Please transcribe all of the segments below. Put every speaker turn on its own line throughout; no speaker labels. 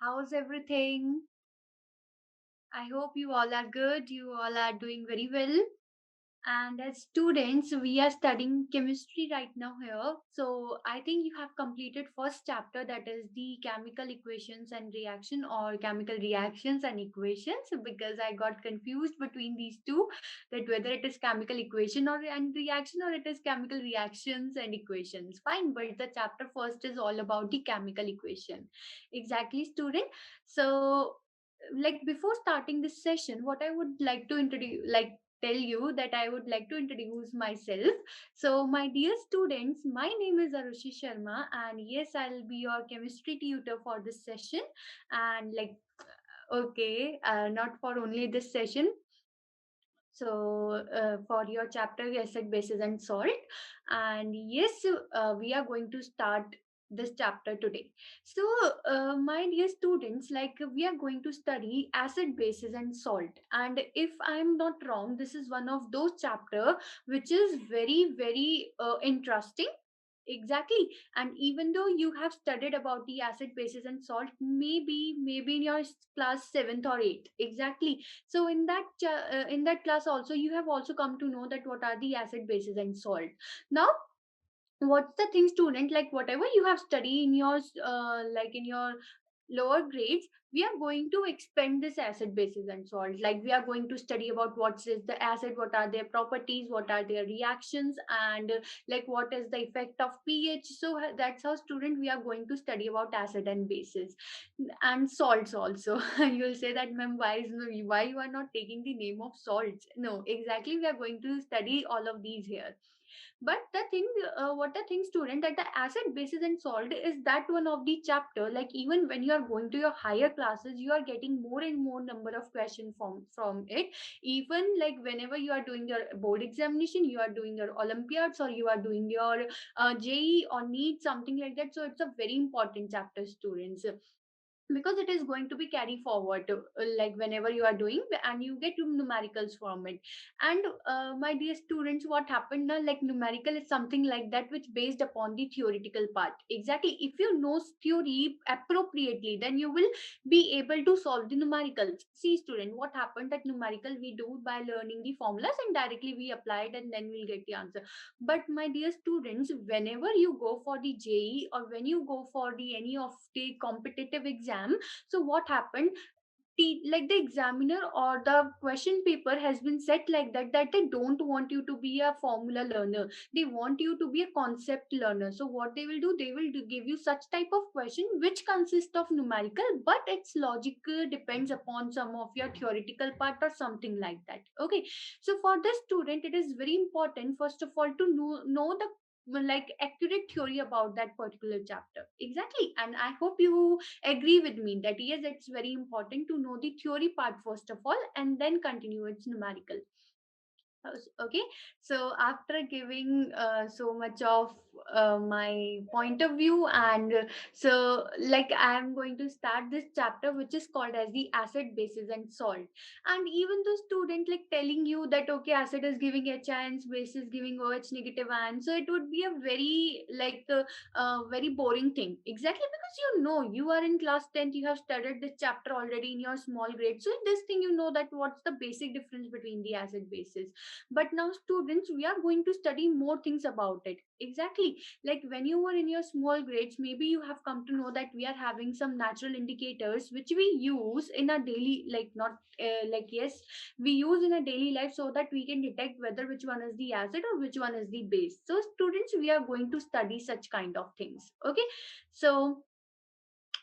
How's everything? I hope you all are good. You all are doing very well. And as students, we are studying chemistry right now here. So I think you have completed first chapter, that is the chemical equations and reaction, or chemical reactions and equations, because I got confused between these two, that whether it is chemical equation or and reaction, or it is chemical reactions and equations. Fine, but the chapter first is all about the chemical equation. Exactly, student. So like before starting this session, what I would like to introduce, like tell you that I would like to introduce myself. So, my dear students, my name is Arushi Sharma, and yes, I'll be your chemistry tutor for this session. And okay, not for only this session. So, for your chapter, acid, bases, and salt. And yes, we are going to start this chapter today. So, my dear students, like we are going to study acid, bases, and salt. And if I'm not wrong, this is one of those chapter which is very interesting. Exactly. And even though you have studied about the acid, bases, and salt, maybe in your class 7th or 8th. Exactly. So in that class also, you have also come to know that what are the acid, bases, and salt. Now, what's the thing, student, like whatever you have studied in your like in your lower grades, we are going to expand this acid, bases, and salt. Like we are going to study about what is the acid, what are their properties, what are their reactions, and like what is the effect of pH. So that's how, student, we are going to study about acid and bases and salts also. You'll say that, ma'am, why you are not taking the name of salts? No, exactly, we are going to study all of these here. But the thing, what the thing, student, that the acid, basis, and salt is that one of the chapter, like even when you are going to your higher classes, you are getting more and more number of question from it. Even like whenever you are doing your board examination, you are doing your Olympiads, or you are doing your JEE or NEET, something like that. So it's a very important chapter, students, because it is going to be carry forward like whenever you are doing, and you get numericals from it. And my dear students, what happened now, like numerical is something like that which based upon the theoretical part. Exactly, if you know theory appropriately, then you will be able to solve the numericals. See, student, what happened, that numerical we do by learning the formulas and directly we apply it, and then we'll get the answer. But my dear students, whenever you go for the JE, or when you go for the any of the competitive exam, so what happened, like the examiner or the question paper has been set like that they don't want you to be a formula learner, they want you to be a concept learner. So what they will do, they will give you such type of question which consist of numerical, but its logic depends upon some of your theoretical part or something like that. Okay, so for the student, it is very important first of all to know the like accurate theory about that particular chapter. Exactly, and I hope you agree with me that yes, it's very important to know the theory part first of all, and then continue its numerical. Okay, so after giving so much of my point of view, and so like I am going to start this chapter which is called as the acid, bases, and salt. And even the student like telling you that okay, acid is giving H ions, base is giving OH negative ions, so it would be a very very boring thing. Exactly, because you are in class 10th, you have studied this chapter already in your small grade, so in this thing you know that what's the basic difference between the acid, bases. But now, students, we are going to study more things about it. Exactly, like when you were in your small grades, maybe you have come to know that we are having some natural indicators which we use in a daily, like not like yes, we use in a daily life, so that we can detect whether which one is the acid or which one is the base. So students, we are going to study such kind of things. Okay, so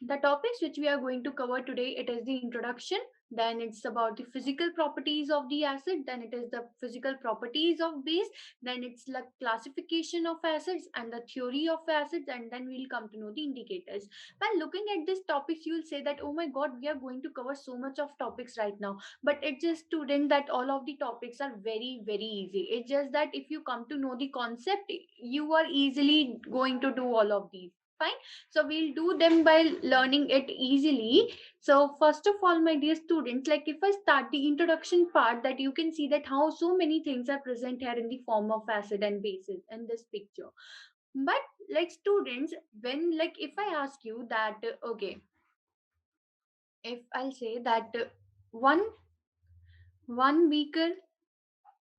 the topics which we are going to cover today, it is the introduction, then it's about the physical properties of the acid, then it is the physical properties of base, then it's like classification of acids and the theory of acids, and then we'll come to know the indicators. By looking at these topics, you'll say that oh my god, we are going to cover so much of topics right now, but it's just, student, that all of the topics are very easy. It's just that if you come to know the concept, you are easily going to do all of these. Fine, so we'll do them by learning it easily. So first of all, my dear students, like if I start the introduction part, that you can see that how so many things are present here in the form of acid and bases in this picture. But like students, when like if I ask you that okay, if I'll say that one beaker,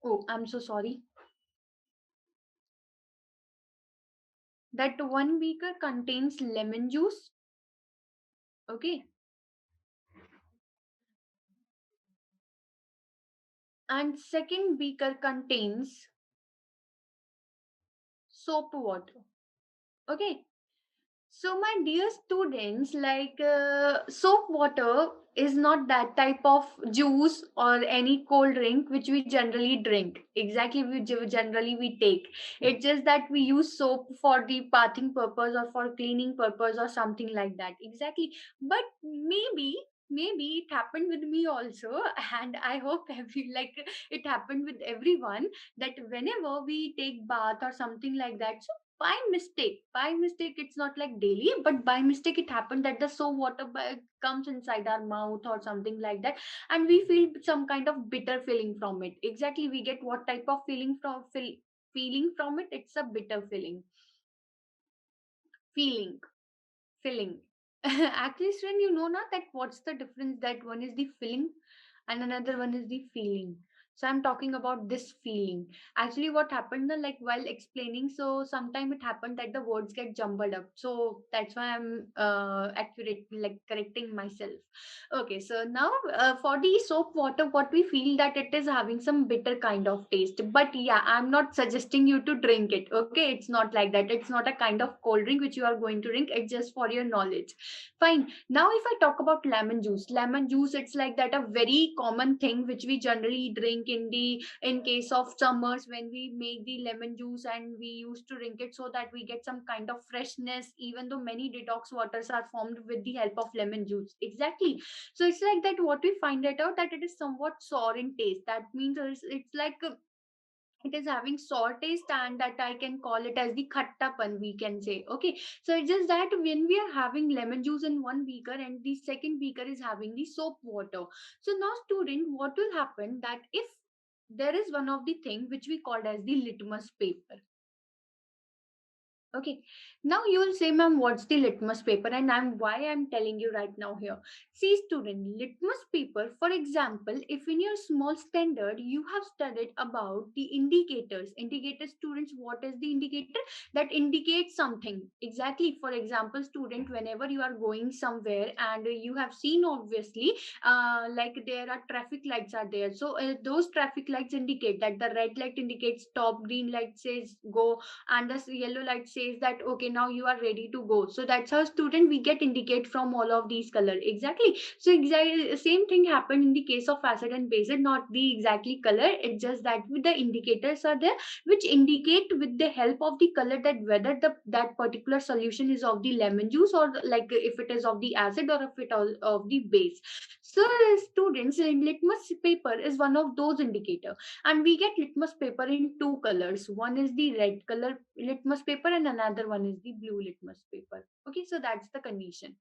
oh, I'm so sorry, that one beaker contains lemon juice. Okay, and second beaker contains soap water. Okay, so my dear students, like soap water is not that type of juice or any cold drink which we generally drink. Exactly, generally we take. It's just that we use soap for the bathing purpose or for cleaning purpose or something like that. Exactly, but maybe it happened with me also, and I hope every like it happened with everyone, that whenever we take bath or something like that, so by mistake, it's not like daily, but by mistake it happened that the soap water comes inside our mouth or something like that, and we feel some kind of bitter feeling from it. Exactly, we get what type of feeling from it? It's a bitter feeling filling. Actually, Sren, you know not that what's the difference, that one is the filling and another one is the feeling. So I'm talking about this feeling. Actually, what happened na, like while explaining, so sometime it happened that the words get jumbled up. So that's why I'm accurate, like correcting myself. Okay, so now for the soap water, what we feel that it is having some bitter kind of taste. But yeah, I'm not suggesting you to drink it. Okay, it's not like that. It's not a kind of cold drink which you are going to drink. It's just for your knowledge. Fine. Now, if I talk about lemon juice, it's like that a very common thing which we generally drink in case of summers when we make the lemon juice and we used to drink it so that we get some kind of freshness. Even though many detox waters are formed with the help of lemon juice, exactly. So it's like that. What we find it out that it is somewhat sour in taste. That means it's like. It is having sour taste, and that I can call it as the khattapan, we can say. Okay, so it's just that when we are having lemon juice in one beaker and the second beaker is having the soap water, so now student, what will happen that if there is one of the thing which we called as the litmus paper. Okay. Now you will say, ma'am, what's the litmus paper? And I'm telling you right now here. See, student, litmus paper, for example, if in your small standard you have studied about the indicators. Indicator, students, what is the indicator? That indicates something. Exactly. For example, student, whenever you are going somewhere and you have seen obviously like there are traffic lights are there. So those traffic lights indicate that the red light indicates stop, green light says go, and the yellow light says that okay, now you are ready to go. So that's how student we get indicate from all of these color. Exactly. So exactly same thing happened in the case of acid and base, not the exactly color. It's just that with the indicators are there which indicate with the help of the color that whether that particular solution is of the lemon juice or like if it is of the acid or if it is of the base. So students, litmus paper is one of those indicator, and we get litmus paper in two colors. One is the red color litmus paper and another one is the blue litmus paper. Okay, so that's the condition.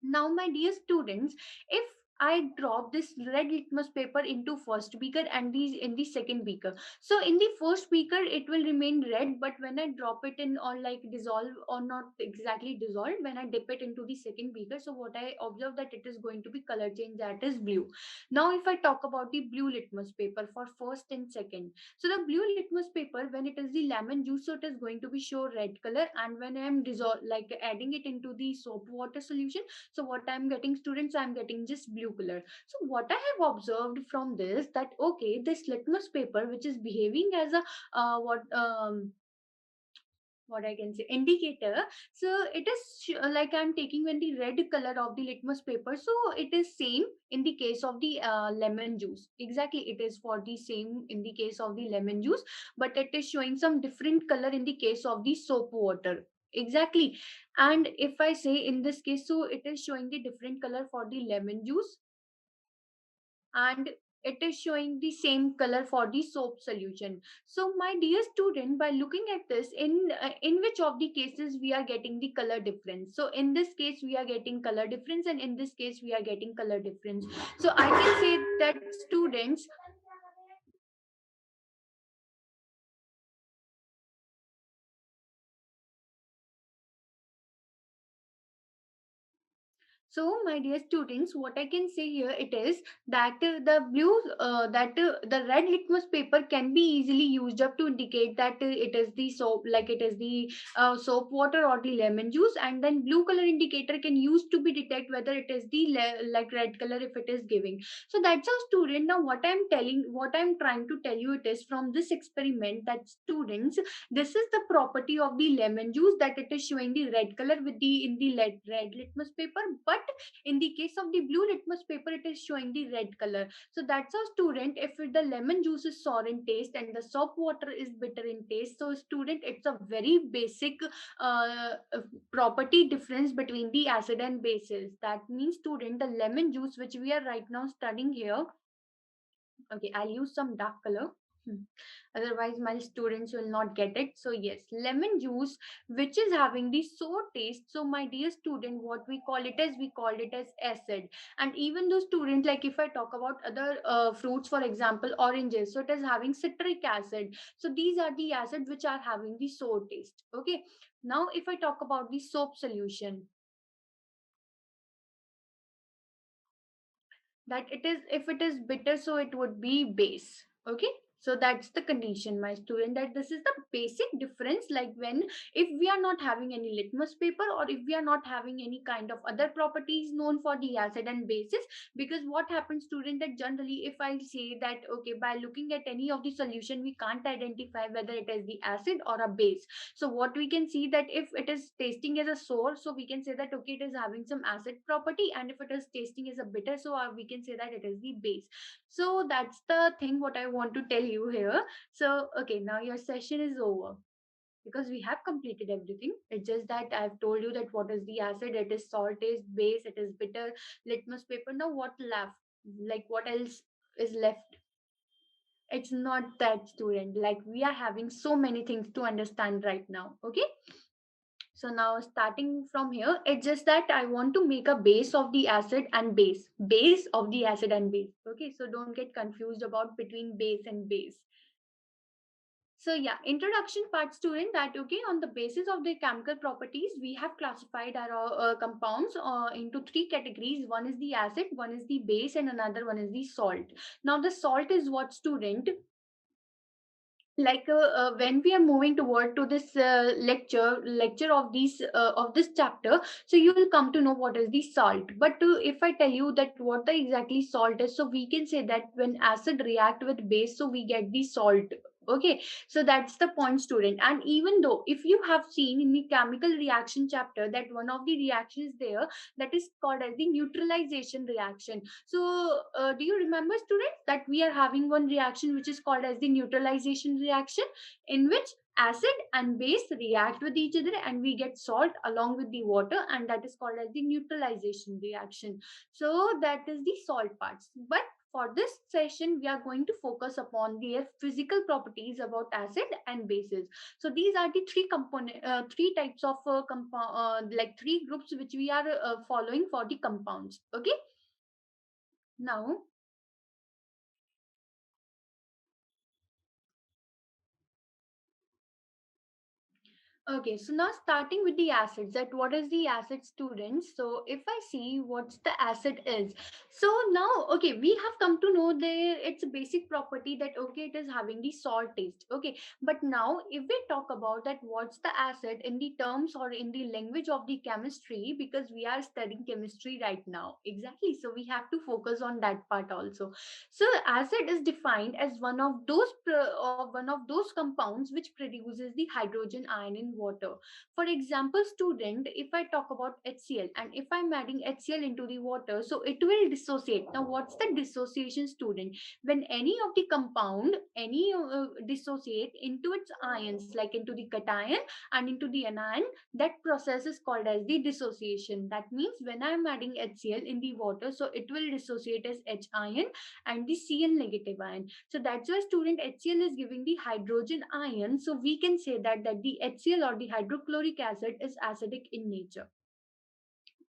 Now, my dear students, if I drop this red litmus paper into first beaker and these in the second beaker. So in the first beaker, it will remain red, but when I drop it in or like dissolve or not exactly dissolve, when I dip it into the second beaker, so what I observe that it is going to be color change, that is blue. Now, if I talk about the blue litmus paper for first and second, so the blue litmus paper, when it is the lemon juice, so it is going to be show red color, and when I am dissolve like adding it into the soap water solution, so what I'm getting, students, I'm getting just blue color. So what I have observed from this, that okay, this litmus paper which is behaving as a what I can say indicator. So it is like I'm taking when the red color of the litmus paper. So it is same in the case of the lemon juice. Exactly, it is for the same in the case of the lemon juice, but it is showing some different color in the case of the soap water. Exactly. And if I say in this case, so it is showing the different color for the lemon juice, and it is showing the same color for the soap solution. So my dear student, by looking at this, in which of the cases we are getting the color difference? So in this case we are getting color difference, and in this case we are getting color difference. So I can say that students, So, my dear students, what I can say here it is that the blue, the red litmus paper can be easily used up to indicate that it is the soap, like it is the soap water or the lemon juice, and then blue color indicator can use to be detect whether it is the like red color if it is giving. So that's how student. Now, what I'm trying to tell you it is from this experiment that students, this is the property of the lemon juice that it is showing the red color with the in the red litmus paper, but in the case of the blue litmus paper it is showing the red color. So that's how student, if the lemon juice is sour in taste and the soap water is bitter in taste, so student, it's a very basic uh, uh, property difference between the acid and bases. That means student, the lemon juice which we are right now studying here, okay, I'll use some dark color. Hmm. Otherwise my students will not get it. So yes, lemon juice which is having the sour taste, so my dear student, what we call it as, we called it as acid. And even though student, like if I talk about other fruits, for example oranges, so it is having citric acid. So these are the acids which are having the sour taste. Okay, now if I talk about the soap solution, that it is, if it is bitter, so it would be base. Okay, so that's the condition, my student, that this is the basic difference. Like when, if we are not having any litmus paper, or if we are not having any kind of other properties known for the acid and bases, because what happens student, that generally if I say that okay, by looking at any of the solution we can't identify whether it is the acid or a base. So what we can see, that if it is tasting as a sour, so we can say that okay, it is having some acid property, and if it is tasting as a bitter, so we can say that it is the base. So that's the thing what I want to tell you here. So okay, now your session is over, because we have completed everything. It's just that I've told you that what is the acid, it is salt, is base, it is bitter, litmus paper. Now what left, like what else is left? It's not that student, like we are having so many things to understand right now. Okay, so now starting from here, it's just that I want to make a base of the acid and base of the acid and base. Okay, so don't get confused about between base and base. So yeah, introduction part student, that okay, on the basis of the chemical properties, we have classified our compounds into three categories. One is the acid, one is the base, and another one is the salt. Now the salt is what student, like when we are moving toward to this lecture of this chapter, so you will come to know what is the salt. But if I tell you that what the exactly salt is, so we can say that when acid react with base, so we get the salt. Okay, so that's the point student. And even though if you have seen in the chemical reaction chapter that one of the reactions there, that is called as the neutralization reaction. So, do you remember, students, that we are having one reaction which is called as the neutralization reaction, in which acid and base react with each other and we get salt along with the water, and that is called as the neutralization reaction. So, that is the salt parts. But for this session, we are going to focus upon their physical properties about acid and bases. So these are the three types of like three groups which we are following for the compounds. Okay, now, okay, so now starting with the acids, that what is the acid students? So if I see what's the acid is, so now okay, we have come to know the its basic property, that okay, it is having the salt taste. Okay, but now if we talk about that what's the acid in the terms or in the language of the chemistry, because we are studying chemistry right now, exactly. So we have to focus on that part also. So acid is defined as one of those compounds which produces the hydrogen ion in water. For example, student, if I talk about HCl, and if I'm adding HCl into the water, so it will dissociate. Now, what's the dissociation, student? When any of the compound, any dissociate into its ions, like into the cation and into the anion, that process is called as the dissociation. That means when I'm adding HCl in the water, so it will dissociate as H ion and the Cl negative ion. So that's why student, HCl is giving the hydrogen ion. So we can say that the HCl or the hydrochloric acid is acidic in nature.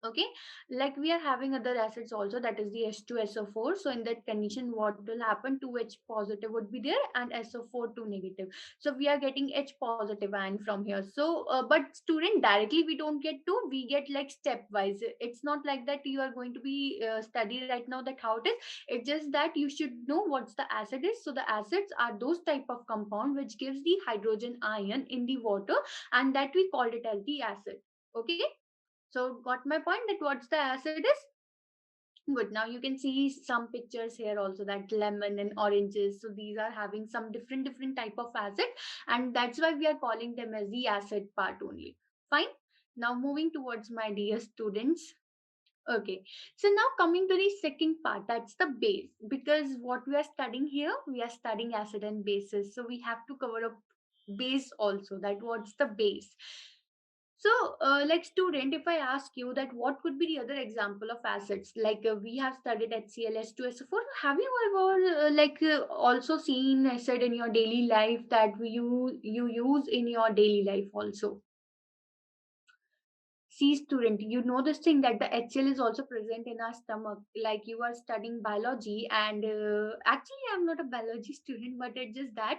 Okay, like we are having other acids also, that is the H2SO4. So in that condition, what will happen? 2H positive would be there and SO4 2 negative. So we are getting H positive ion from here. So but student, directly we don't get to, we get like stepwise. It's not like that you are going to be study right now that how it is. It's just that you should know what's the acid is. So the acids are those type of compound which gives the hydrogen ion in the water, and that we called it as the acid. Okay, so got my point that what's the acid is? Good. Now you can see some pictures here also, that lemon and oranges. So these are having some different type of acid, and that's why we are calling them as the acid part only. Fine. Now moving towards my dear students. Okay. So now coming to the second part, that's the base. Because what we are studying here, we are studying acid and bases. So we have to cover up base also. That what's the base? So, like student, if I ask you that what could be the other example of acids, like we have studied HCl, H2SO4, have you ever also seen acid in your daily life that you use in your daily life also? See, student, you know this thing that the HCl is also present in our stomach. Like you are studying biology, and actually, I'm not a biology student, but it's just that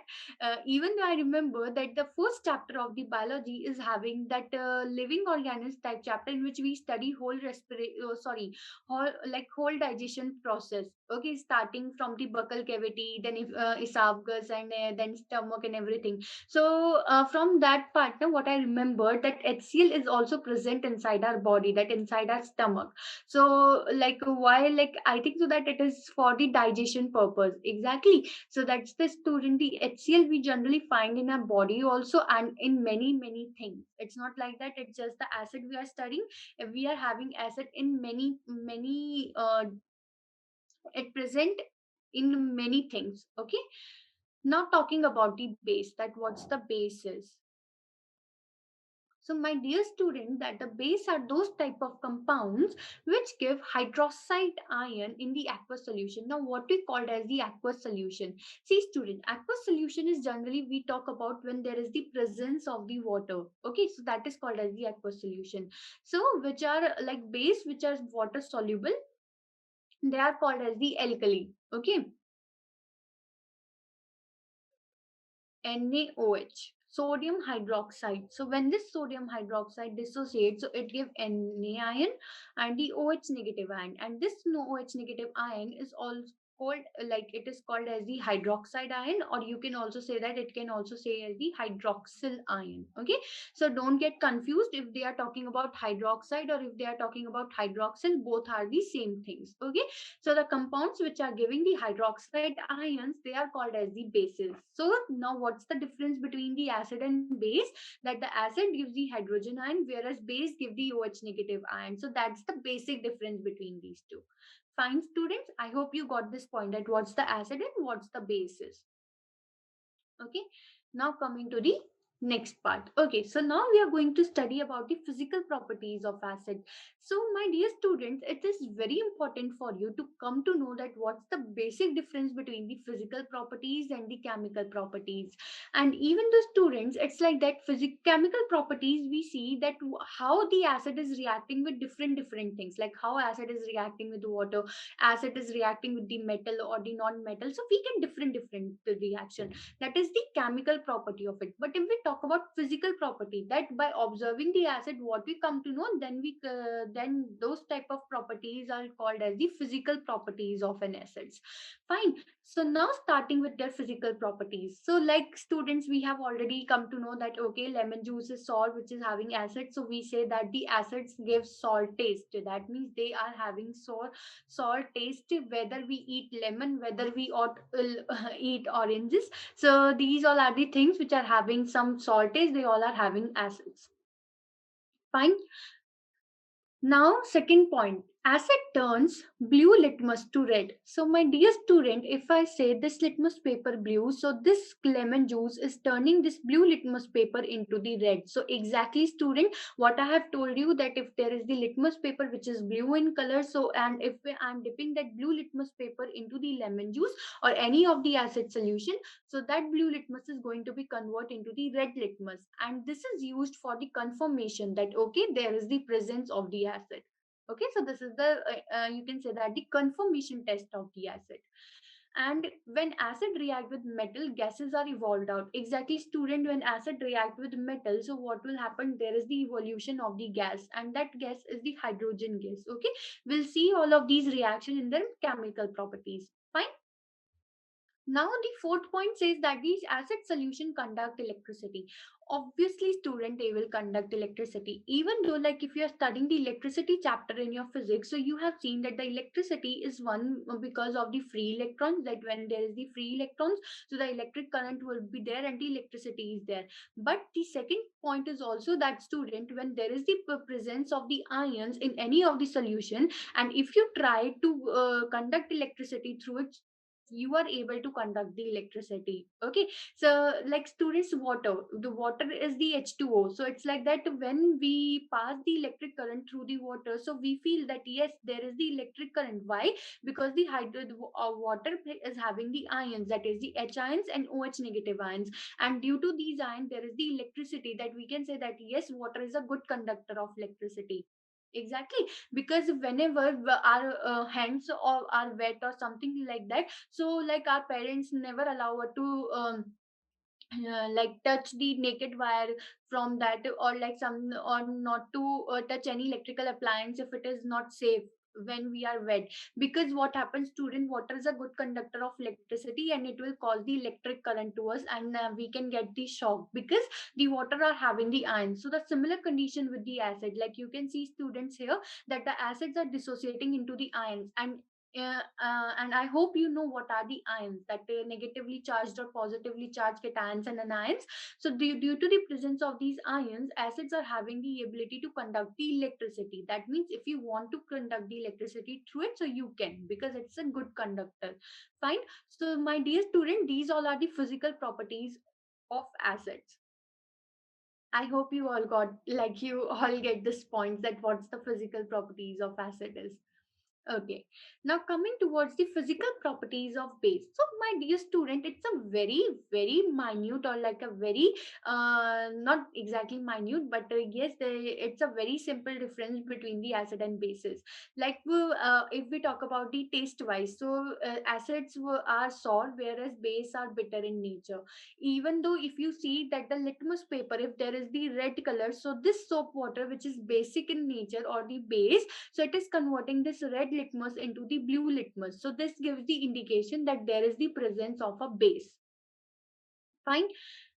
even though I remember that the first chapter of the biology is having that living organism type chapter in which we study whole whole digestion process. Okay, starting from the buccal cavity, then if esophagus, and then stomach and everything. So from that part, now what I remember that HCl is also present inside our body, that inside our stomach. So like why? Like I think so that it is for the digestion purpose. Exactly. So that's the student. The HCl we generally find in our body also, and in many things. It's not like that. It's just the acid we are studying. We are having acid in many. It present in many things. Okay. Now talking about the base, that what's the base is. So my dear student, that the base are those type of compounds which give hydroxide ion in the aqueous solution. Now what we called as the aqueous solution. See student, aqueous solution is generally we talk about when there is the presence of the water. Okay, so that is called as the aqueous solution. So which are like base which are water soluble, they are called as the alkali. Okay, NaOH, sodium hydroxide. So when this sodium hydroxide dissociates, so it gives Na ion and the OH negative ion. And this no OH negative ion is also called like it is called as the hydroxide ion, or you can also say that it can also say as the hydroxyl ion. Okay, so don't get confused if they are talking about hydroxide or if they are talking about hydroxyl, both are the same things. Okay, so the compounds which are giving the hydroxide ions, they are called as the bases. So now what's the difference between the acid and base? That the acid gives the hydrogen ion, whereas base give the OH negative ion. So that's the basic difference between these two. Fine students, I hope you got this point that what's the acid and what's the bases. Okay, now coming to the next part. Okay, so now we are going to study about the physical properties of acid. So my dear students, it is very important for you to come to know that what's the basic difference between the physical properties and the chemical properties. And even the students, it's like that chemical properties, we see that how the acid is reacting with different things, like how acid is reacting with water, acid is reacting with the metal or the non-metal. So we get different reaction, that is the chemical property of it. But if we talk about physical property, that by observing the acid what we come to know, then those type of properties are called as the physical properties of an acids. Fine. So now starting with their physical properties, so like students, we have already come to know that okay, lemon juice is salt which is having acid, so we say that the acids give salt taste. That means they are having salt taste whether we eat lemon, whether we ought eat oranges. So these all are the things which are having some saltage, they all are having acids. Fine. Now, second point, acid turns blue litmus to red. So, my dear student, if I say this litmus paper blue, so this lemon juice is turning this blue litmus paper into the red. So, exactly, student, what I have told you, that if there is the litmus paper which is blue in color, so and if I'm dipping that blue litmus paper into the lemon juice or any of the acid solution, so that blue litmus is going to be converted into the red litmus, and this is used for the confirmation that okay, there is the presence of the acid. Okay, so this is the you can say that the conformation test of the acid. And when acid react with metal, gases are evolved out. Exactly, student, when acid react with metal, so what will happen? There is the evolution of the gas, and that gas is the hydrogen gas. Okay, we'll see all of these reaction in their chemical properties. Fine. Now the fourth point says that these acid solution conduct electricity. Obviously, student, they will conduct electricity. Even though, like, if you are studying the electricity chapter in your physics, so you have seen that the electricity is one because of the free electrons. That when there is the free electrons, so the electric current will be there and the electricity is there. But the second point is also that, student, when there is the presence of the ions in any of the solution, and if you try to conduct electricity through it, you are able to conduct the electricity. Okay, so like, students, water, the water is the H2O, so it's like that when we pass the electric current through the water, so we feel that yes, there is the electric current. Why? Because the water is having the ions, that is the H ions and OH negative ions, and due to these ions there is the electricity, that we can say that yes, water is a good conductor of electricity. Exactly, because whenever our hands or are wet or something like that, so like our parents never allow her to like touch the naked wire from that, or like some, or not to touch any electrical appliance if it is not safe when we are wet. Because what happens, student, water is a good conductor of electricity, and it will cause the electric current to us, and we can get the shock because the water are having the ions. So the similar condition with the acid, like you can see, students, here, that the acids are dissociating into the ions. And I hope you know what are the ions, that negatively charged or positively charged cations and anions. So due to the presence of these ions, acids are having the ability to conduct the electricity. That means if you want to conduct the electricity through it, so you can, because it's a good conductor. Fine. So my dear student, these all are the physical properties of acids. I hope you all got, like, you all get this point, that what's the physical properties of acid is. Okay, now coming towards the physical properties of base. So, my dear student, it's a very, very minute, or like a very, not exactly minute, but yes, it's a very simple difference between the acid and bases. Like, if we talk about the taste wise, so acids are sour, whereas base are bitter in nature. Even though if you see that the litmus paper, if there is the red color, so this soap water, which is basic in nature, or the base, so it is converting this red litmus into the blue litmus. So this gives the indication that there is the presence of a base. Fine.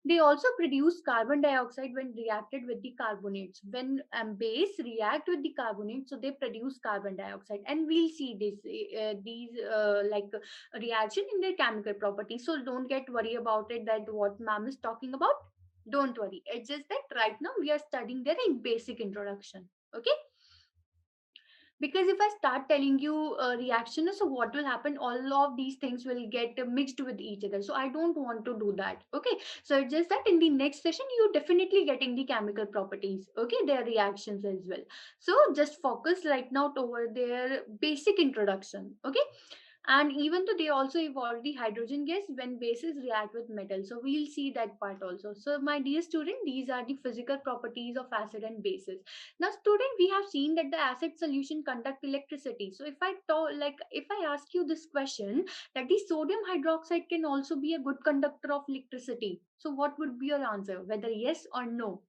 They also produce carbon dioxide when reacted with the carbonates. When base react with the carbonates, so they produce carbon dioxide, and we'll see these like reaction in their chemical properties. So don't get worried about it, that what ma'am is talking about. Don't worry. It's just that right now we are studying there in basic introduction. Okay, because if I start telling you reaction, so what will happen, all of these things will get mixed with each other, so I don't want to do that. Okay, so it's just that in the next session you definitely getting the chemical properties, okay, their reactions as well. So just focus right now toward their basic introduction. Okay, and even though they also evolve the hydrogen gas when bases react with metal, so we'll see that part also. So my dear student, these are the physical properties of acid and bases. Now student, we have seen that the acid solution conduct electricity. So if I talk, like, if I ask you this question, that the sodium hydroxide can also be a good conductor of electricity, so what would be your answer, whether yes or no?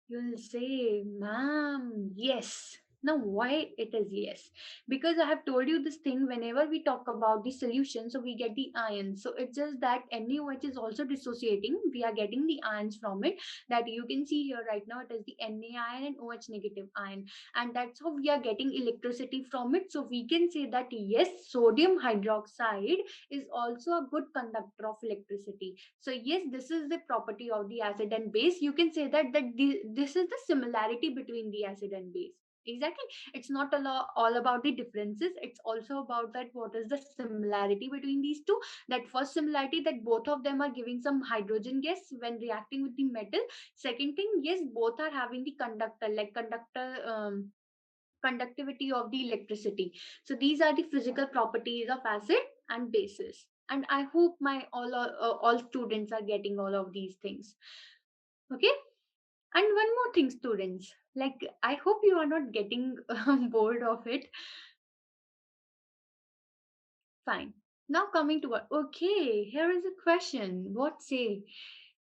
You'll say, ma'am, yes. Now, why it is yes? Because I have told you this thing, whenever we talk about the solution, so we get the ions. So it's just that NaOH is also dissociating. We are getting the ions from it. That you can see here right now, it is the Na ion and OH negative ion. And that's how we are getting electricity from it. So we can say that yes, sodium hydroxide is also a good conductor of electricity. So yes, this is the property of the acid and base. You can say that this is the similarity between the acid and base. Exactly, it's not all about the differences, it's also about that what is the similarity between these two. That first similarity, that both of them are giving some hydrogen gas when reacting with the metal. Second thing, yes, both are having the conductor, like conductivity of the electricity. So these are the physical properties of acid and bases, and I hope my all students are getting all of these things. Okay, And one more thing, students, like I hope you are not getting bored of it. Fine. Now coming to what? Okay, here is a question. What say?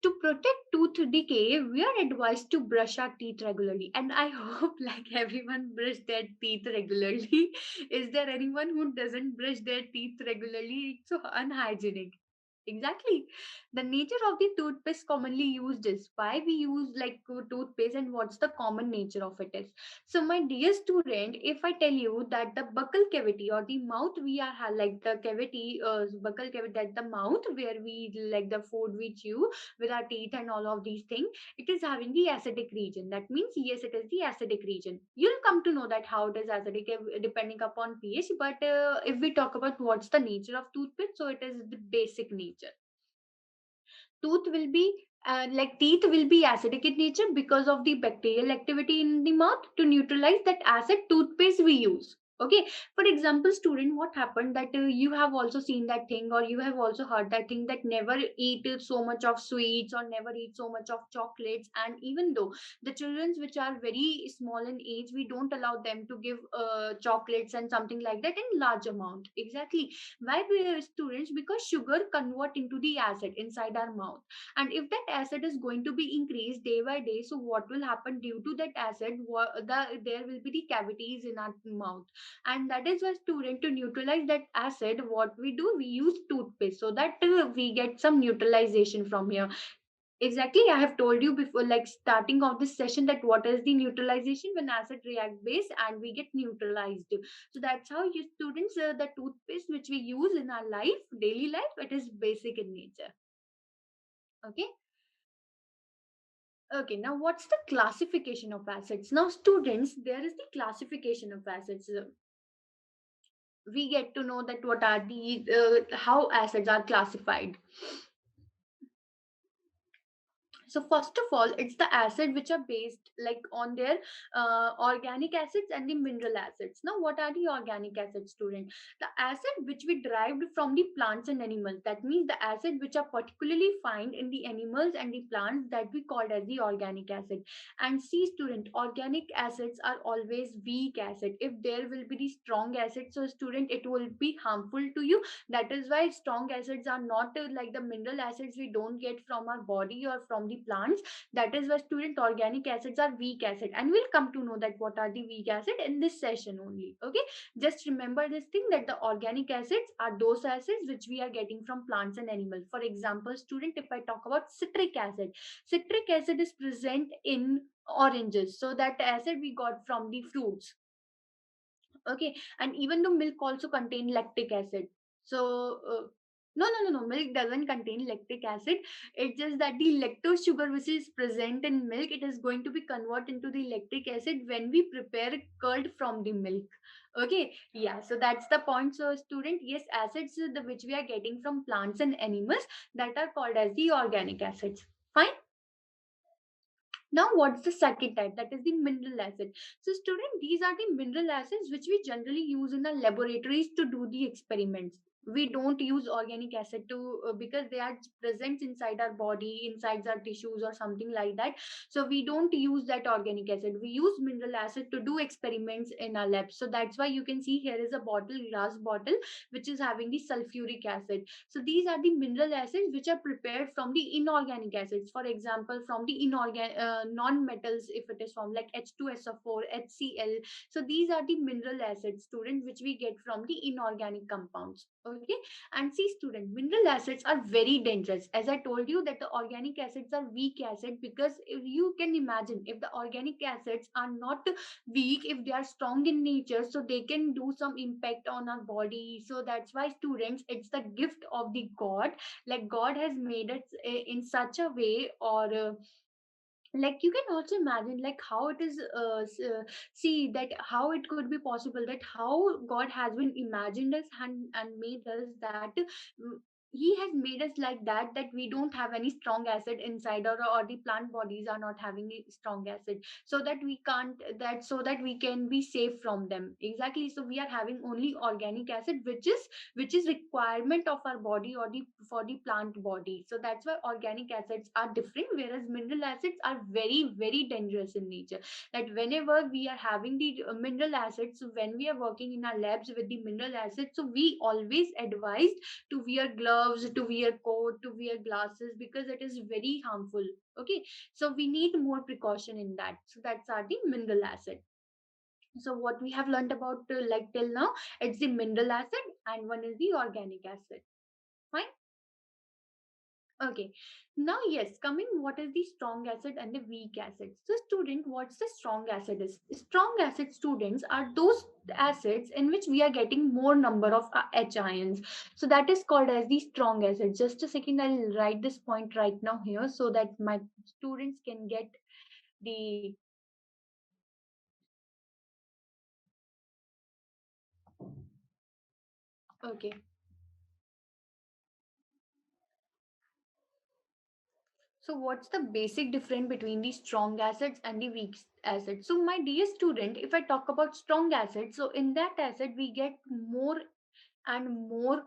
To protect tooth decay, we are advised to brush our teeth regularly. And I hope like everyone brush their teeth regularly. Is there anyone who doesn't brush their teeth regularly? It's so unhygienic. Exactly. The nature of the toothpaste commonly used is why we use like toothpaste and what's the common nature of it is. So, my dear student, if I tell you that the buccal cavity or the mouth we are like the cavity, buccal cavity, that the mouth where we like the food we chew with our teeth and all of these things, it is having the acidic region. That means yes, it is the acidic region. You'll come to know that how it is acidic depending upon pH. But if we talk about what's the nature of toothpaste, so it is the basic nature. Tooth will be like teeth will be acidic in nature because of the bacterial activity in the mouth. To neutralize that acid, toothpaste we use. Okay, for example, student, what happened that you have also seen that thing, or you have also heard that thing, that never eat so much of sweets or never eat so much of chocolates. And even though the children which are very small in age, we don't allow them to give chocolates and something like that in large amount. Exactly. Why we are students? Because sugar convert into the acid inside our mouth, and if that acid is going to be increased day by day, so what will happen due to that acid? There will be the cavities in our mouth, and that is why student, to neutralize that acid, what we do, we use toothpaste so that we get some neutralization from here. Exactly, I have told you before, like starting of this session, that what is the neutralization when acid react base and we get neutralized. So that's how you students, the toothpaste which we use in our life, daily life, it is basic in nature. Okay. Okay. Now, what's the classification of acids? Now, students, there is the classification of acids. We get to know that what are the how acids are classified. So first of all, it's the acid which are based like on their organic acids and the mineral acids. Now, what are the organic acids, student? The acid which we derived from the plants and animals. That means the acid which are particularly found in the animals and the plants, that we called as the organic acid. And see, student, organic acids are always weak acid. If there will be the strong acid, so student, it will be harmful to you. That is why strong acids are not like the mineral acids we don't get from our body or from the plants. That is why student, organic acids are weak acid, and we'll come to know that what are the weak acid in this session only. Okay, just remember this thing, that the organic acids are those acids which we are getting from plants and animals. For example, student, if I talk about citric acid is present in oranges, so that acid we got from the fruits. Okay, and even though milk also contain lactic acid, so no, milk doesn't contain lactic acid. It's just that the lactose sugar which is present in milk, it is going to be converted into the lactic acid when we prepare curd from the milk. Okay, yeah, so that's the point. So student, yes, acids which we are getting from plants and animals, that are called as the organic acids. Fine. Now, what's the second type? That is the mineral acid. So, student, these are the mineral acids which we generally use in our laboratories to do the experiments. We don't use organic acid to because they are present inside our body, inside our tissues, or something like that. So we don't use that organic acid. We use mineral acid to do experiments in our lab. So that's why you can see here is a bottle, glass bottle, which is having the sulfuric acid. So these are the mineral acids which are prepared from the inorganic acids. For example, from the inorganic non-metals, if it is from like H2SO4, HCl. So these are the mineral acids, student, which we get from the inorganic compounds. Okay, and see, student, mineral acids are very dangerous. As I told you that the organic acids are weak acid, because if you can imagine, if the organic acids are not weak, if they are strong in nature, so they can do some impact on our body. So that's why, students, it's the gift of the god. Like god has made it in such a way, or like you can also imagine like how it is see that how it could be possible, that how god has been imagined us and made us that he has made us like that, that we don't have any strong acid inside, or the plant bodies are not having a strong acid, so that we can't that so that we can be safe from them. Exactly, so we are having only organic acid, which is requirement of our body, or the for the plant body. So that's why organic acids are different, whereas mineral acids are very very dangerous in nature. That whenever we are having the mineral acids, so when we are working in our labs with the mineral acids, so we always advise to wear gloves, to wear coat, to wear glasses, because it is very harmful. Okay, so we need more precaution in that. So that's are the mineral acid. So what we have learned about like till now, it's the mineral acid and one is the organic acid. Fine. Okay. Now, yes, coming what is the strong acid and the weak acid. So, student, what's the strong acid is? Strong acid, students, are those acids in which we are getting more number of H ions. So that is called as the strong acid. Just a second, I'll write this point right now here so that my students can get the okay. So what's the basic difference between the strong acids and the weak acids? So my dear student, if I talk about strong acids, so in that acid we get more and more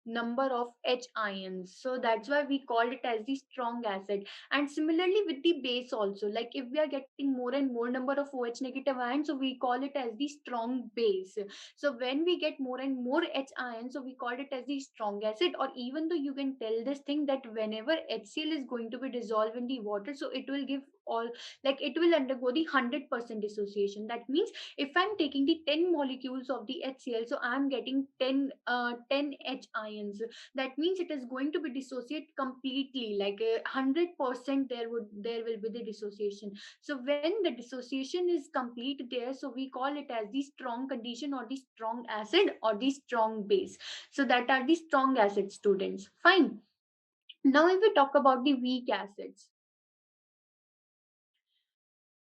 number of H ions. So that's why we called it as the strong acid. And similarly with the base also, like if we are getting more and more number of OH negative ions, so we call it as the strong base. So when we get more and more H ions, so we call it as the strong acid. Or even though you can tell this thing that whenever HCl is going to be dissolved in the water, so it will give all, like it will undergo the 100% dissociation. That means if I'm taking the 10 molecules of the HCl, so I'm getting 10 H ions. That means it is going to be dissociate completely, like 100% there will be the dissociation. So when the dissociation is complete there, so we call it as the strong condition, or the strong acid, or the strong base. So that are the strong acid, students. Fine. Now if we talk about the weak acids,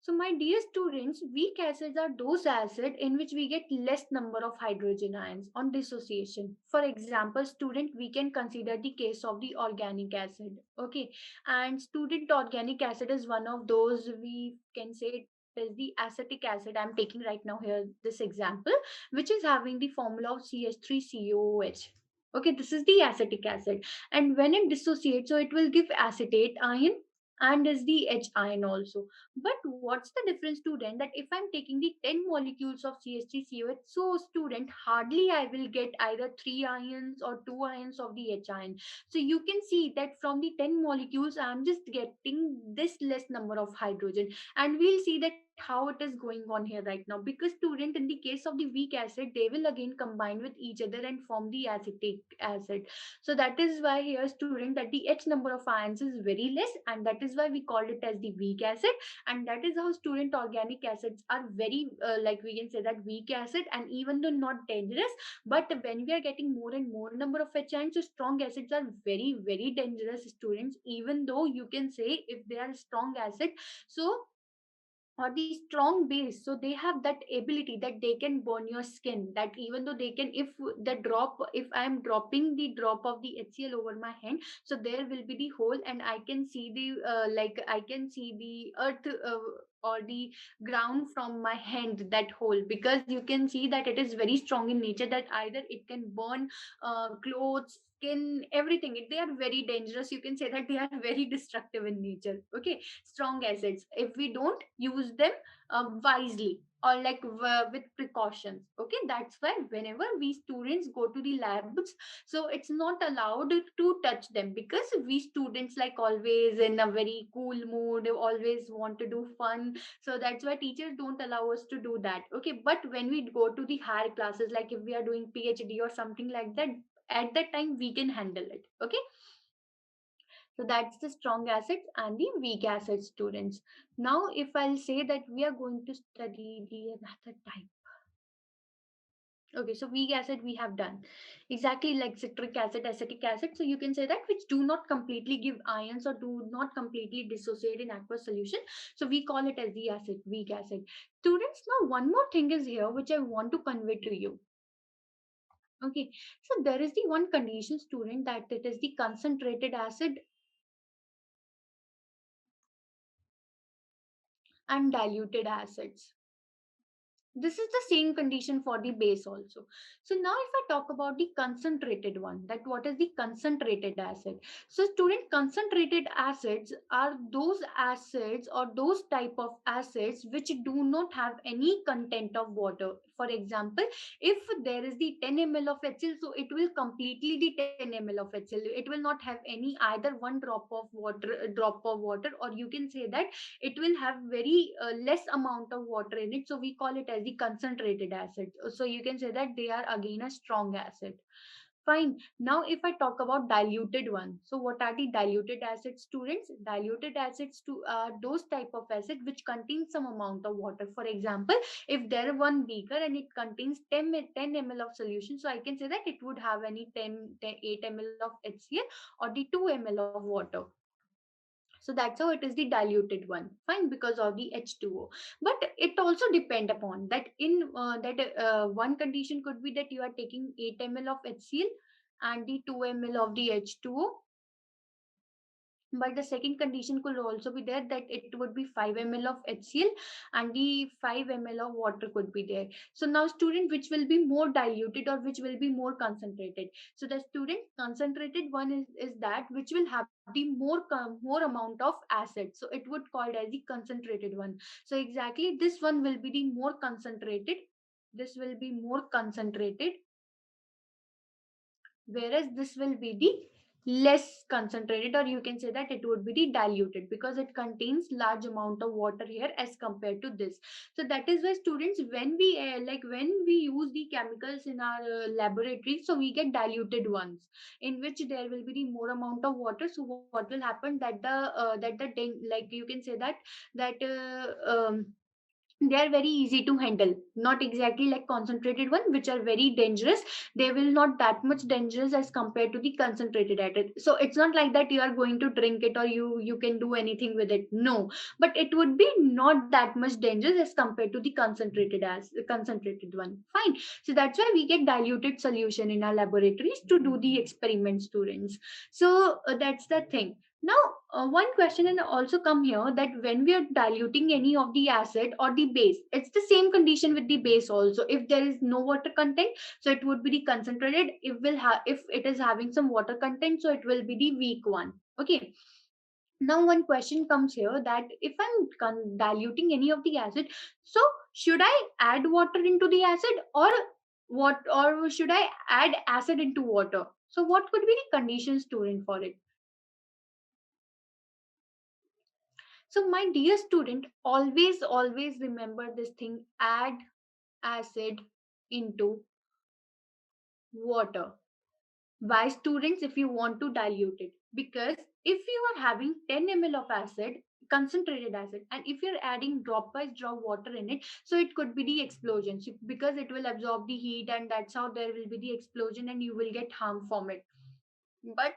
so, my dear students, weak acids are those acids in which we get less number of hydrogen ions on dissociation. For example, student, we can consider the case of the organic acid. Okay, and student, organic acid is one of those, we can say it is the acetic acid. I'm taking right now here this example, which is having the formula of CH3COOH. Okay, this is the acetic acid, and when it dissociates, so it will give acetate ion and is the H ion also. But what's the difference, student? That if I'm taking the 10 molecules of CH3COH, so student, hardly I will get either 3 ions or 2 ions of the H ion. So you can see that from the 10 molecules, I'm just getting this less number of hydrogen. And we'll see that how it is going on here right now. Because student, in the case of the weak acid, they will again combine with each other and form the acetic acid. So that is why here, student, that the H number of ions is very less, and that is why we called it as the weak acid. And that is how, student, organic acids are very like we can say that weak acid, and even though not dangerous, but when we are getting more and more number of H ions, so strong acids are very very dangerous, students. Even though you can say if they are strong acid, so or the strong base, so they have that ability that they can burn your skin. That even though they can, if the drop, if I am dropping the drop of the HCl over my hand, so there will be the hole, and I can see the like I can see the earth or the ground from my hand, that hole. Because you can see that it is very strong in nature, that either it can burn clothes, skin, everything. They are very dangerous, you can say that they are very destructive in nature. Okay, strong acids, if we don't use them wisely, or like with precautions. Okay, that's why whenever we students go to the labs, so it's not allowed to touch them, because we students like always in a very cool mood, always want to do fun. So that's why teachers don't allow us to do that. Okay, but when we go to the higher classes, like if we are doing PhD or something like that, at that time we can handle it. Okay, so that's the strong acids and the weak acid, students. Now, if I'll say that we are going to study the another type. Okay, so weak acid we have done. Exactly like citric acid, acetic acid. So you can say that which do not completely give ions or do not completely dissociate in aqueous solution. So we call it as the acid, weak acid. Students, now one more thing is here which I want to convey to you. Okay, so there is the one condition, student, that it is the concentrated acid and diluted acids. This is the same condition for the base also. So now if I talk about the concentrated one, that what is the concentrated acid? So student, concentrated acids are those acids or those type of acids which do not have any content of water. For example, if there is the 10 ml of HCl, so it will completely the 10 ml of HCl. It will not have any either one drop of water, or you can say that it will have very less amount of water in it, so we call it as the concentrated acid. So you can say that they are again a strong acid. Fine. Now if I talk about diluted one, so what are the diluted acids, students? Diluted acids to those type of acid which contain some amount of water. For example, if there is one beaker and it contains 10 ml of solution, so I can say that it would have any 8 ml of HCl or the 2 ml of water. So that's how it is the diluted one. Fine, because of the H2O. But it also depend upon that in that one condition could be that you are taking 8 ml of HCl and the 2 ml of the H2O, but the second condition could also be there, that it would be 5 ml of HCl and the 5 ml of water could be there. So now student, which will be more diluted or which will be more concentrated? So the student, concentrated one is that which will have the more amount of acid, so it would called as the concentrated one. So exactly this one will be the more concentrated, this will be more concentrated, whereas this will be the less concentrated, or you can say that it would be the diluted, because it contains large amount of water here as compared to this. So that is why students, when we when we use the chemicals in our laboratory, so we get diluted ones in which there will be the more amount of water. So what will happen, that like you can say that they are very easy to handle, not exactly like concentrated one which are very dangerous. They will not that much dangerous as compared to the concentrated acid. So it's not like that you are going to drink it or you can do anything with it, no, but it would be not that much dangerous as compared to the concentrated one. Fine. So that's why we get diluted solution in our laboratories to do the experiment, students. So that's the thing. Now, one question and also come here, that when we are diluting any of the acid or the base, it's the same condition with the base also. If there is no water content, so it would be the concentrated. If it is having some water content, so it will be the weak one. Okay. Now one question comes here, that if I'm diluting any of the acid, so should I add water into the acid, or should I add acid into water? So what could be the conditions, student, for it? So, my dear student, always remember this thing, add acid into water. Why, students, if you want to dilute it? Because if you are having 10 ml of acid, concentrated acid, and if you're adding drop by drop water in it, so it could be the explosion. So, because it will absorb the heat, and that's how there will be the explosion and you will get harm from it. But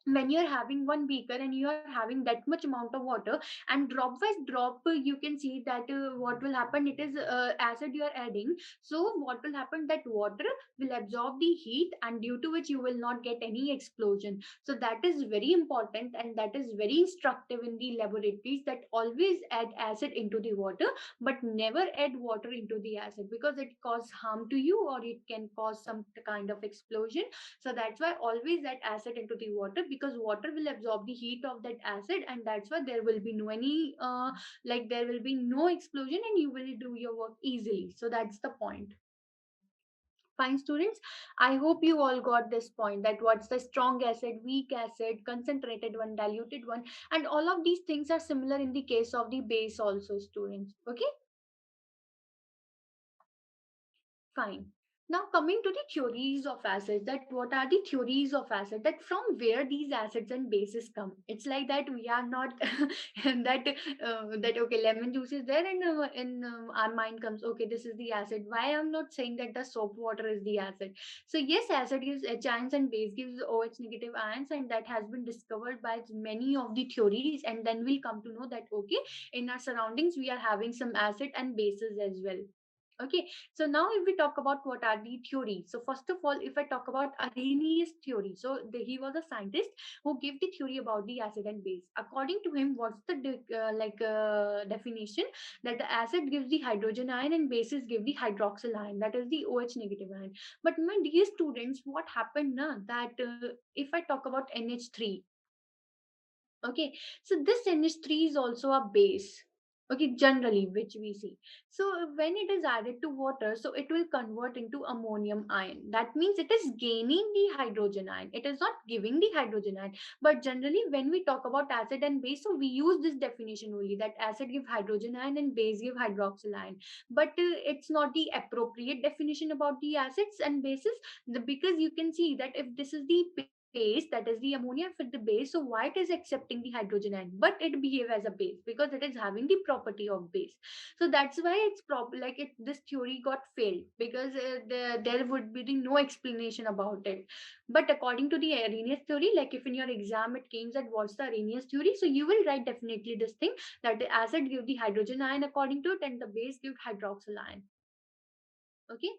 when you're having one beaker and you are having that much amount of water, and drop by drop, you can see that what will happen, it is acid you are adding. So what will happen, that water will absorb the heat, and due to which you will not get any explosion. So that is very important, and that is very instructive in the laboratories, that always add acid into the water, but never add water into the acid, because it cause harm to you or it can cause some kind of explosion. So that's why always add acid into the water, because water will absorb the heat of that acid, and that's why there will be no any there will be no explosion, and you will do your work easily. So that's the point. Fine, students. I hope you all got this point, that what's the strong acid, weak acid, concentrated one, diluted one, and all of these things are similar in the case of the base also, students. Okay. Fine. Now coming to the theories of acids, that what are the theories of acid, that from where these acids and bases come. It's like that we are not that okay, lemon juice is there, and our mind comes, okay, this is the acid. Why I'm not saying that the soap water is the acid? So yes, acid gives H ions and base gives OH negative ions, and that has been discovered by many of the theories, and then we'll come to know that okay, in our surroundings we are having some acid and bases as well. Okay, so now if we talk about what are the theories, so first of all, if I talk about Arrhenius theory, so he was a scientist who gave the theory about the acid and base. According to him, what's the definition? That the acid gives the hydrogen ion and bases give the hydroxyl ion, that is the OH negative ion. But my dear students, what happened now that if I talk about NH3, okay, so this NH3 is also a base, okay, generally which we see. So when it is added to water, so it will convert into ammonium ion. That means it is gaining the hydrogen ion, it is not giving the hydrogen ion. But generally when we talk about acid and base, so we use this definition only, that acid give hydrogen ion and base give hydroxyl ion. But it's not the appropriate definition about the acids and bases, because you can see that if this is the base, that is the ammonia for the base, so why it is accepting the hydrogen ion but it behave as a base, because it is having the property of base. So that's why it's like it, this theory got failed, because there would be the no explanation about it. But according to the Arrhenius theory, like if in your exam it came that what's the Arrhenius theory, so you will write definitely this thing, that the acid give the hydrogen ion according to it and the base give hydroxyl ion. Okay,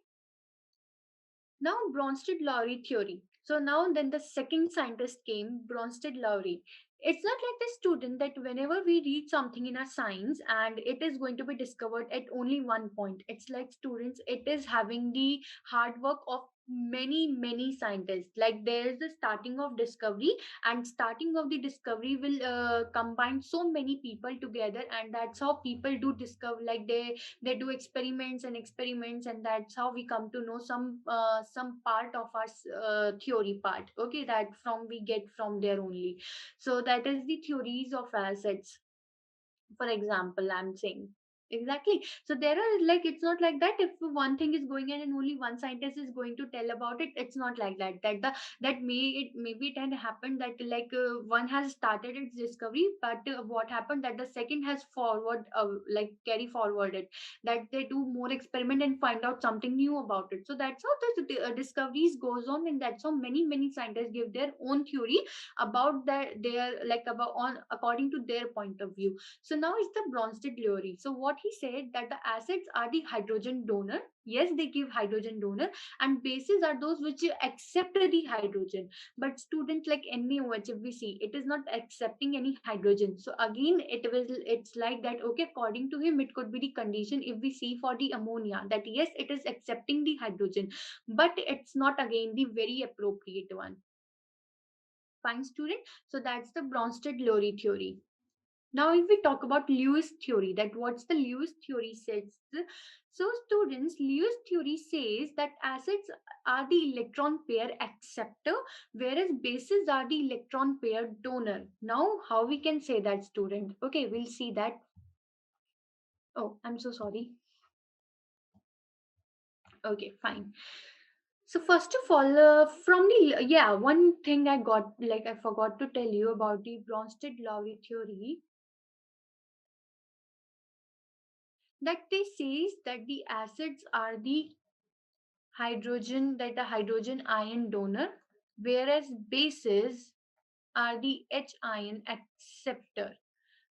now Bronsted-Lowry theory. So now then the second scientist came, Bronsted-Lowry. It's not like the student that whenever we read something in our science and it is going to be discovered at only one point. It's like students, it is having the hard work of many scientists. Like there is the starting of discovery, and starting of the discovery will combine so many people together, and that's how people do discover. Like they do experiments and experiments, and that's how we come to know some part of our theory part, okay, that from we get from there only. So that is the theories of assets, for example, I'm saying. Exactly. So there are, like, it's not like that if one thing is going on and only one scientist is going to tell about it. It's not like that, that maybe it had happened that like one has started its discovery, but what happened that the second has forward like carry forward it, that they do more experiment and find out something new about it. So that's how the discoveries goes on, and that's how many scientists give their own theory about that, their like about on according to their point of view. So now it's the Bronsted theory. So what he said, that the acids are the hydrogen donor. Yes, they give hydrogen donor, and bases are those which accept the hydrogen. But students, like NaOH, if we see, it is not accepting any hydrogen. So again, it's like that. Okay, according to him, it could be the condition if we see for the ammonia, that yes, it is accepting the hydrogen, but it's not again the very appropriate one. Fine, student. So that's the Bronsted-Lowry theory. Now, if we talk about Lewis theory, that what's the Lewis theory says? So, students, Lewis theory says that acids are the electron pair acceptor, whereas bases are the electron pair donor. Now, how we can say that, student? Okay, we'll see that. Oh, I'm so sorry. Okay, fine. So first of all, from the one thing I got, like I forgot to tell you about the Bronsted-Lowry theory, that they says that the acids are the hydrogen ion donor, whereas bases are the H ion acceptor.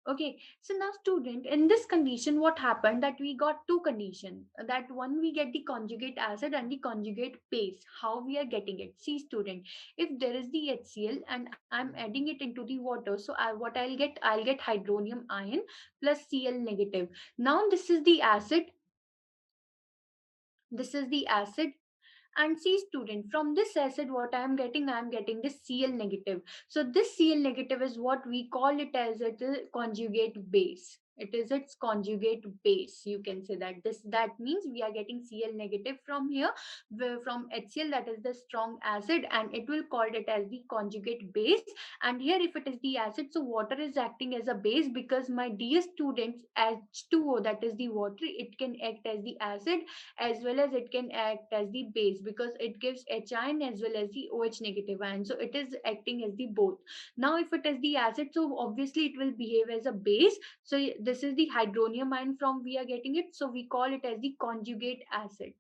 Okay, so now student, in this condition, what happened that we got two conditions. That one, we get the conjugate acid and the conjugate base. How we are getting it? See student, if there is the HCl and I'm adding it into the water, so I'll get hydronium ion plus Cl negative. Now this is the acid. And see student, from this acid what I am getting this Cl negative. So this Cl negative is what we call it as a conjugate base. It is its conjugate base, you can say that. That means we are getting Cl negative from here, from HCl, that is the strong acid, and it will call it as the conjugate base. And here if it is the acid, so water is acting as a base, because my dear students, H2O, that is the water, it can act as the acid as well as it can act as the base, because it gives H ion as well as the OH negative ion. So it is acting as the both. Now if it is the acid, so obviously it will behave as a base. So this is the hydronium ion from we are getting it. So we call it as the conjugate acid.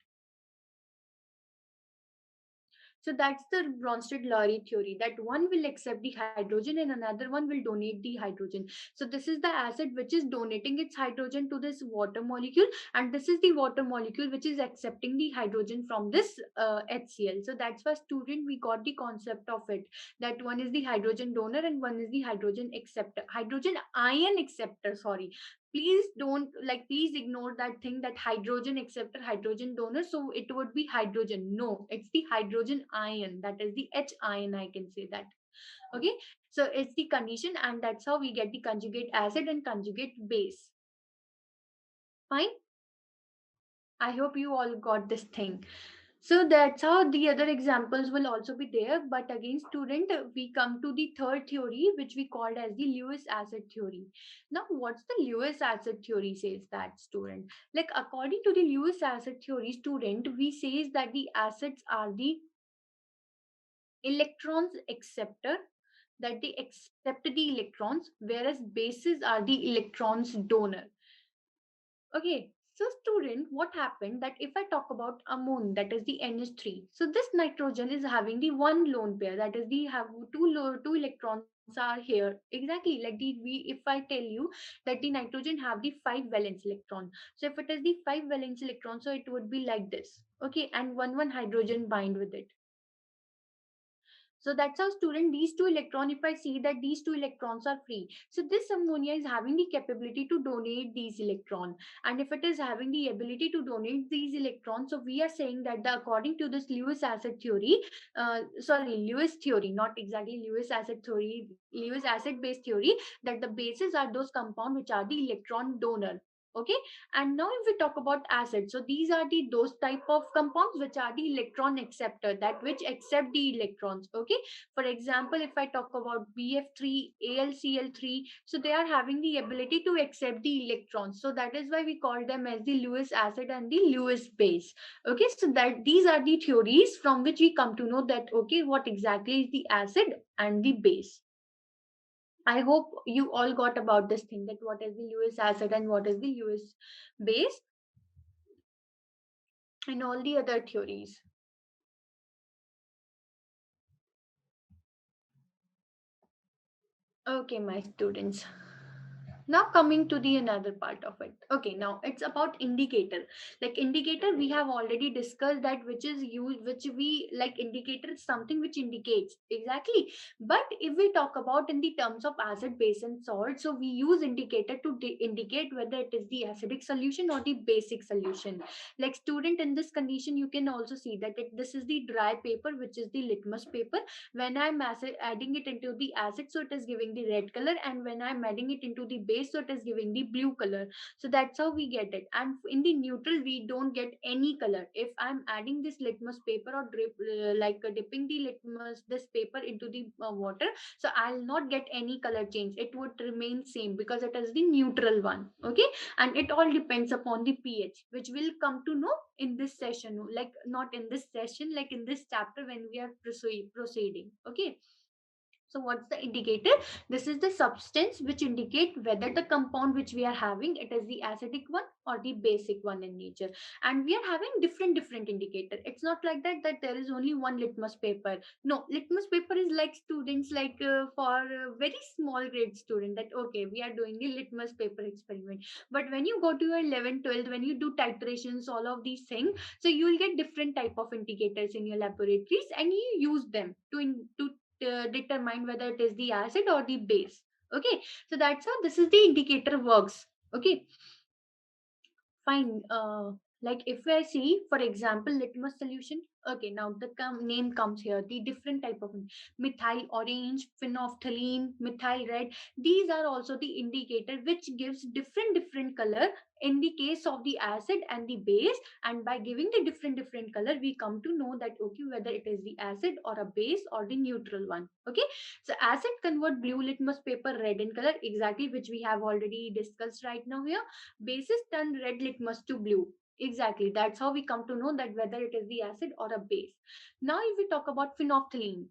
So that's the Bronsted-Lowry theory, that one will accept the hydrogen and another one will donate the hydrogen. So this is the acid which is donating its hydrogen to this water molecule, and this is the water molecule which is accepting the hydrogen from this HCl. So that's why, student, we got the concept of it, that one is the hydrogen donor and one is the hydrogen acceptor, hydrogen ion acceptor, sorry. Please don't, like, please ignore that thing, that hydrogen acceptor, hydrogen donor, so it would be hydrogen. No, it's the hydrogen ion, that is the H ion, I can say that. Okay, so it's the condition, and that's how we get the conjugate acid and conjugate base. Fine, I hope you all got this thing. So that's how the other examples will also be there. But again, student, we come to the third theory, which we called as the Lewis acid theory. Now, what's the Lewis acid theory says that, student? Like, according to the Lewis acid theory, student, we says that the acids are the electrons acceptor, that they accept the electrons, whereas bases are the electrons donor. Okay, so student, what happened that if I talk about ammonia, that is the NH3. So this nitrogen is having the one lone pair, that is the have two electrons are here. Exactly like the we if I tell you that the nitrogen have the five valence electron. So if it is the five valence electron, so it would be like this. Okay, and one hydrogen bind with it. So that's how, student, these two electrons, if I see that these two electrons are free, so this ammonia is having the capability to donate these electrons. And if it is having the ability to donate these electrons, so we are saying that according to this Lewis acid theory, Lewis theory, not exactly Lewis acid theory, Lewis acid base theory, that the bases are those compounds which are the electron donor. Okay, and now if we talk about acids, so these are the those type of compounds which are the electron acceptor, that which accept the electrons. Okay, for example, if I talk about BF3, AlCl3, so they are having the ability to accept the electrons, so that is why we call them as the Lewis acid and the Lewis base. Okay, so that these are the theories from which we come to know that, okay, what exactly is the acid and the base. I hope you all got about this thing, that what is the Lewis acid and what is the Lewis base, and all the other theories. Okay, my students. Now coming to the another part of it. Okay, now it's about indicator. Like indicator, we have already discussed that which is used, which we like indicator is something which indicates exactly. But if we talk about in the terms of acid, base, and salt, so we use indicator to indicate whether it is the acidic solution or the basic solution. Like student, in this condition, you can also see that this is the dry paper, which is the litmus paper. When I'm adding it into the acid, so it is giving the red color, and when I'm adding it into the base, so it is giving the blue color. So that's how we get it. And in the neutral, we don't get any color. If I'm adding this litmus paper or dipping the litmus this paper into the water, so I'll not get any color change. It would remain same because it is the neutral one. Okay, and it all depends upon the pH, which will come to know in this session, like not in this session, like in this chapter when we are proceeding. Okay, so what's the indicator? This is the substance which indicate whether the compound which we are having, it is the acidic one or the basic one in nature. And we are having different indicator. It's not like that there is only one litmus paper. No, litmus paper is like, students, like for very small grade student, that okay, we are doing the litmus paper experiment. But when you go to your 11th, 12th, when you do titrations, all of these things, so you will get different type of indicators in your laboratories, and you use them to determine whether it is the acid or the base. Okay, so that's how this is the indicator works. Okay, fine. Like if I see, for example, litmus solution. Okay, now the name comes here. The different type of methyl orange, phenolphthalein, methyl red. These are also the indicator which gives different color in the case of the acid and the base. And by giving the different color, we come to know that, okay, whether it is the acid or a base or the neutral one. Okay, so acid convert blue litmus paper red in color, exactly which we have already discussed right now here. Bases turn red litmus to blue. Exactly. That's how we come to know that whether it is the acid or a base. Now, if we talk about phenolphthalein.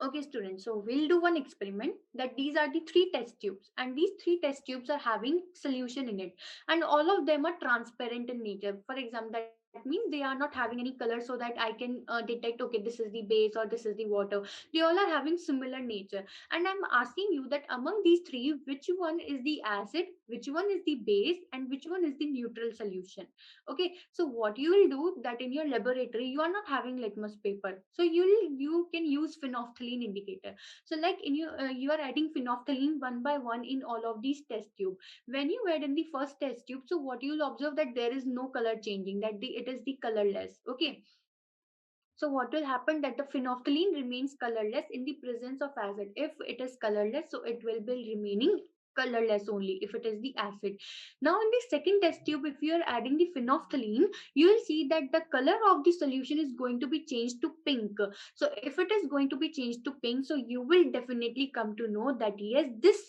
Okay, students. So we'll do one experiment, that these are the three test tubes, and these three test tubes are having solution in it, and all of them are transparent in nature. For example, that means they are not having any color, so that I can detect, okay, this is the base or this is the water. They all are having similar nature. And I'm asking you that among these three, which one is the acid, which one is the base, and which one is the neutral solution? Okay, so what you will do, that in your laboratory you are not having litmus paper, so you can use phenolphthalein indicator. So like in you are adding phenolphthalein one by one in all of these test tube. When you add in the first test tube, so what you'll observe, that there is no color changing, that it is the colorless. Okay, so what will happen, that the phenolphthalein remains colorless in the presence of acid. If it is colorless, so it will be remaining colorless only if it is the acid. Now in the second test tube, if you are adding the phenolphthalein, you will see that the color of the solution is going to be changed to pink. So if it is going to be changed to pink, so you will definitely come to know that yes, this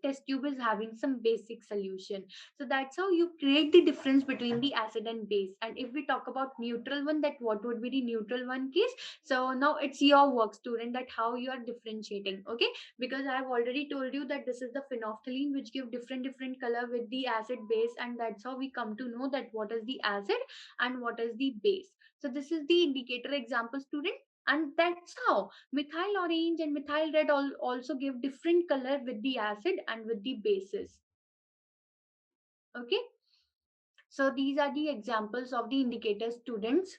test tube is having some basic solution. So that's how you create the difference between the acid and base. And if we talk about neutral one, that what would be the neutral one case? So now it's your work, student, that how you are differentiating. Okay, because I've already told you that this is the phenolphthalein which give different color with the acid base, and that's how we come to know that what is the acid and what is the base. So this is the indicator example, student. And that's how methyl orange and methyl red also give different color with the acid and with the bases. Okay, so these are the examples of the indicators, students.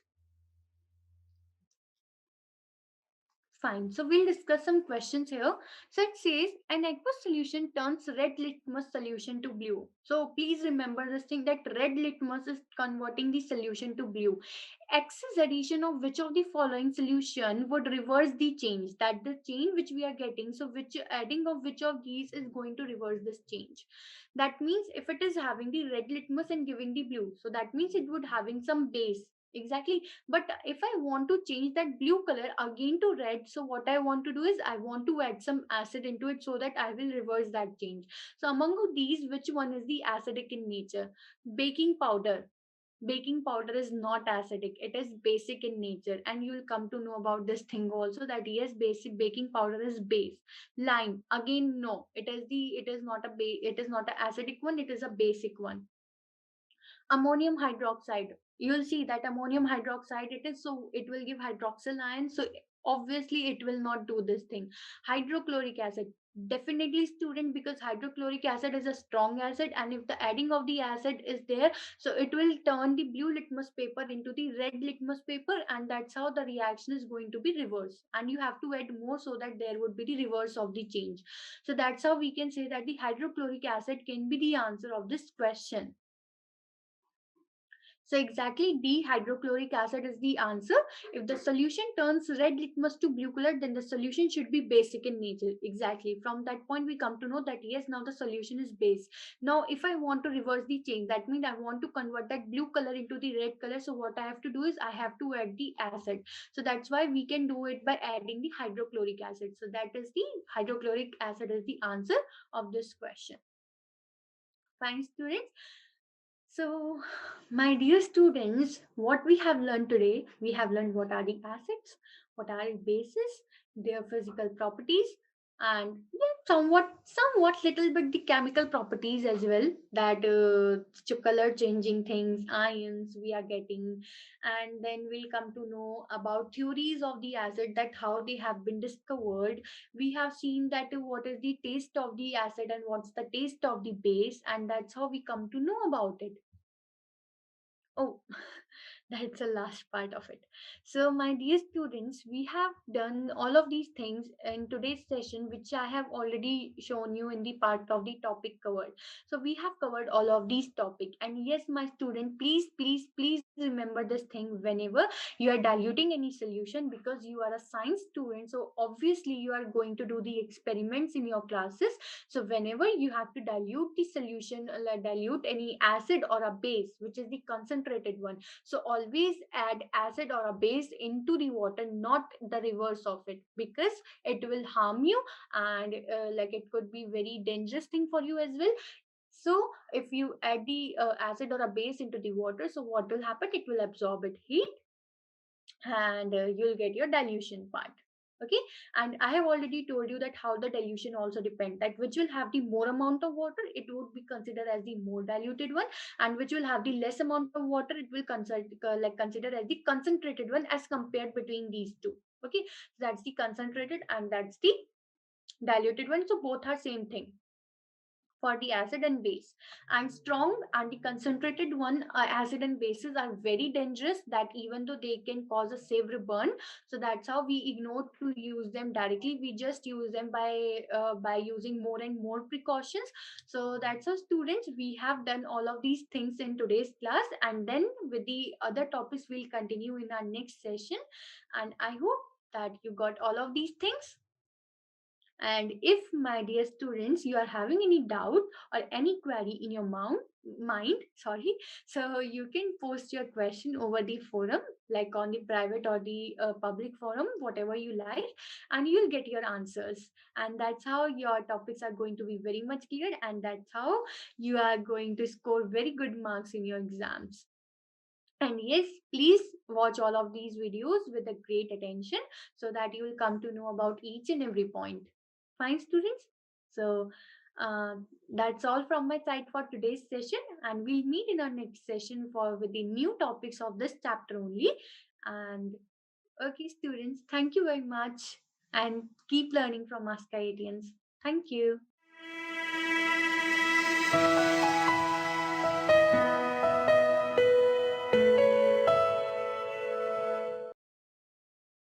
Fine. So we'll discuss some questions here. So it says an aqueous solution turns red litmus solution to blue. So please remember this thing, that red litmus is converting the solution to blue. Excess addition of which of the following solution would reverse the change? That the change which we are getting, so which adding of which of these is going to reverse this change? That means if it is having the red litmus and giving the blue, so that means it would having some base. Exactly. But if I want to change that blue color again to red, so what I want to do is I want to add some acid into it, so that I will reverse that change. So among these, which one is the acidic in nature? Baking powder. Baking powder is not acidic, it is basic in nature, and you will come to know about this thing also, that yes, basic baking powder is base. Lime, again, no, it is not a it is not an acidic one, it is a basic one. Ammonium hydroxide, you'll see that ammonium hydroxide, it is, so it will give hydroxyl ion, so obviously it will not do this thing. Hydrochloric acid, definitely, student, because hydrochloric acid is a strong acid, and if the adding of the acid is there, so it will turn the blue litmus paper into the red litmus paper, and that's how the reaction is going to be reversed, and you have to add more so that there would be the reverse of the change. So that's how we can say that the hydrochloric acid can be the answer of this question. So exactly, D, hydrochloric acid is the answer. If the solution turns red litmus to blue color, then the solution should be basic in nature. Exactly. From that point, we come to know that yes, now the solution is base. Now, if I want to reverse the change, that means I want to convert that blue color into the red color. So what I have to do is I have to add the acid. So that's why we can do it by adding the hydrochloric acid. So that is the hydrochloric acid is the answer of this question. Fine, students. So, my dear students, what we have learned today, we have learned what are the acids, what are the bases, their physical properties, and yeah, somewhat little bit the chemical properties as well. That color changing things, ions we are getting, and then we'll come to know about theories of the acid, that how they have been discovered. We have seen that what is the taste of the acid and what's the taste of the base, and that's how we come to know about it. Oh, that's the last part of it. So, my dear students, we have done all of these things in today's session, which I have already shown you in the part of the topic covered. So, we have covered all of these topic. And yes, my student, please remember this thing whenever you are diluting any solution, because you are a science student. So, obviously, you are going to do the experiments in your classes. So whenever you have to dilute the solution, dilute any acid or a base, which is the concentrated one, so always add acid or a base into the water, not the reverse of it, because it will harm you, and like it could be very dangerous thing for you as well. So if you add the acid or a base into the water, so what will happen? It will absorb it heat, and you'll get your dilution part. Okay, and I have already told you that how the dilution also depends, that which will have the more amount of water, it would be considered as the more diluted one, and which will have the less amount of water, it will consider as the concentrated one, as compared between these two. Okay, so that's the concentrated and that's the diluted one, so both are same thing for the acid and base. And strong and the concentrated one, acid and bases are very dangerous, that even though they can cause a severe burn, so that's how we ignore to use them directly, we just use them by using more and more precautions. So that's how, students, we have done all of these things in today's class, and then with the other topics we'll continue in our next session. And I hope that you got all of these things. And if, my dear students, you are having any doubt or any query in your mind, sorry, so you can post your question over the forum, like on the private or the public forum, whatever you like, and you'll get your answers. And that's how your topics are going to be very much clear, and that's how you are going to score very good marks in your exams. And yes, please watch all of these videos with a great attention, so that you will come to know about each and every point. Fine, students? So uh, that's all from my side for today's session, and we'll meet in our next session for with the new topics of this chapter only. And okay, students, thank you very much, and keep learning from us, IITians. Thank you.